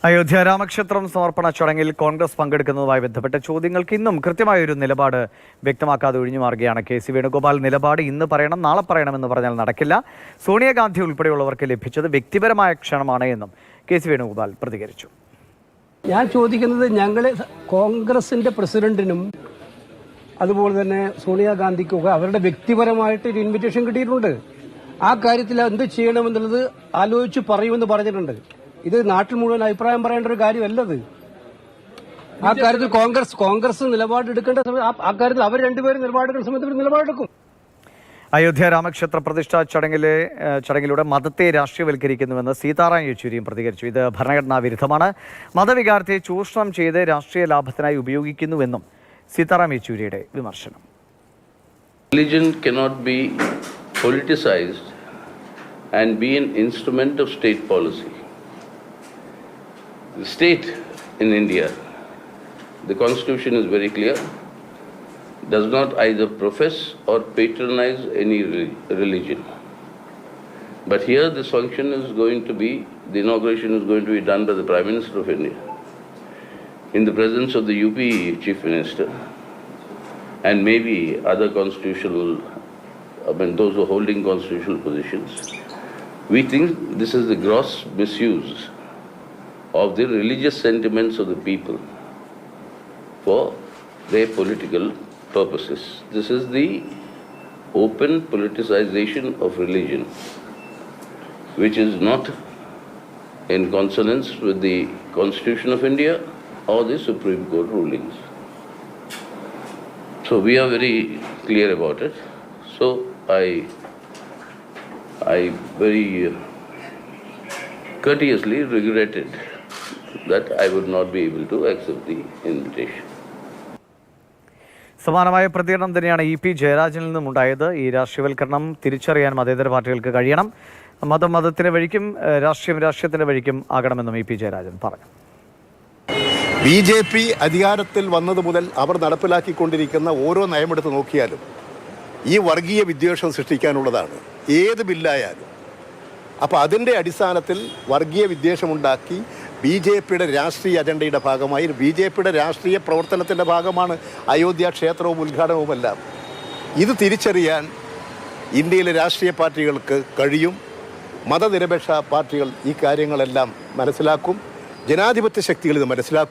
അയോധ്യ രാമക്ഷേത്രം സമർപ്പണ ചടങ്ങിൽ കോൺഗ്രസ് പങ്കെടുക്കുന്നതുമായി ബന്ധപ്പെട്ട ചോദ്യങ്ങൾക്ക് ഇന്നും കൃത്യമായൊരു നിലപാട് വ്യക്തമാക്കാതെ ഒഴിഞ്ഞുമാറുകയാണ് കെ.സി. വേണുഗോപാൽ. നിലപാട് ഇന്ന് പറയണം, നാളെ പറയണമെന്ന് പറഞ്ഞാൽ നടക്കില്ല. സോണിയാഗാന്ധി ഉൾപ്പെടെയുള്ളവർക്ക് ലഭിച്ചത് വ്യക്തിപരമായ ക്ഷണമാണ് എന്നും കെ.സി. വേണുഗോപാൽ പ്രതികരിച്ചു. ഞാൻ ചോദിക്കുന്നത്, ഞങ്ങളെ കോൺഗ്രസിന്റെ പ്രസിഡന്റിനും അതുപോലെ തന്നെ സോണിയാഗാന്ധിക്കൊക്കെ അവരുടെ വ്യക്തിപരമായിട്ട് ഒരു ഇൻവിറ്റേഷൻ കിട്ടിയിട്ടുണ്ട്. ആ കാര്യത്തിൽ എന്ത് ചെയ്യണമെന്നുള്ളത് ആലോചിച്ച് പറയുമെന്ന് പറഞ്ഞിട്ടുണ്ട്. ഇത് നാട്ടിൽ മുഴുവൻ അഭിപ്രായം പറയേണ്ട ഒരു കാര്യമല്ലത്. ആ കാര്യത്തിൽ കോൺഗ്രസ് നിലപാടെടുക്കേണ്ട സമയത്ത് ആ കാര്യത്തിൽ അവർ രണ്ടുപേരും നിലപാടെടുക്കുന്ന സമയത്ത് നിലപാടെടുക്കും. അയോധ്യ രാമക്ഷേത്ര പ്രതിഷ്ഠാ ചടങ്ങിലൂടെ മതത്തെ രാഷ്ട്രീയവൽക്കരിക്കുന്നുവെന്ന് സീതാറാം യെച്ചൂരിയും പ്രതികരിച്ചു. ഇത് ഭരണഘടനാ വിരുദ്ധമാണ്. മതവികാരത്തെ ചൂഷണം ചെയ്ത് രാഷ്ട്രീയ ലാഭത്തിനായി ഉപയോഗിക്കുന്നുവെന്നും സീതാറാം യെച്ചൂരിയുടെ വിമർശനം. Religion cannot be politicized and be an instrument of state policy. The state in India, the constitution is very clear, does not either profess or patronize any religion. But here this function is going to be, the inauguration is going to be done by the Prime Minister of India in the presence of the UP Chief Minister and maybe other those who are holding constitutional positions. We think this is the gross misuse of the religious sentiments of the people for their political purposes. This is the open politicization of religion, which is not in consonance with the Constitution of India or the Supreme Court rulings. So we are very clear about it. So I very courteously regretted that I would not be able to accept the invitation. സമാനമായ പ്രതികരണം തന്നെയാണ് EP. ജയരാജനിൽ നിന്നും ഉണ്ടായത്. ഈ രാഷ്ട്രീയവൽക്കരണം തിരിച്ചറിയാൻ മതേതര പാർട്ടികൾക്ക് കഴിയണം. മതത്തിന്റെ വഴിക്കും രാഷ്ട്രീയത്തിന്റെ വഴിക്കും ആകണമെന്നും ഇ.പി. ജയരാജൻ പറഞ്ഞു. ബി.ജെ.പി. അധികാരത്തിൽ വന്നത് മുതൽ അവർ നടപ്പിലാക്കിക്കൊണ്ടിരിക്കുന്ന ഓരോ നയമെടുത്ത് നോക്കിയാലും ഈ വർഗീയ വിദ്വേഷം സൃഷ്ടിക്കാനുള്ളതാണ്, ഏത് ബില്ലായാലും. അപ്പോൾ അതിൻ്റെ അടിസ്ഥാനത്തിൽ വർഗീയ വിദ്വേഷമുണ്ടാക്കി ബി.ജെ.പിയുടെ രാഷ്ട്രീയ അജണ്ടയുടെ ഭാഗമായി ബി.ജെ.പിയുടെ രാഷ്ട്രീയ പ്രവർത്തനത്തിൻ്റെ ഭാഗമാണ് അയോധ്യ ക്ഷേത്രവും ഉദ്ഘാടനവുമെല്ലാം. ഇത് തിരിച്ചറിയാൻ ഇന്ത്യയിലെ രാഷ്ട്രീയ പാർട്ടികൾക്ക് കഴിയും. മതനിരപേക്ഷ പാർട്ടികൾ ഈ കാര്യങ്ങളെല്ലാം മനസ്സിലാക്കും. ജനാധിപത്യ ശക്തികൾ ഇത് മനസ്സിലാക്കും.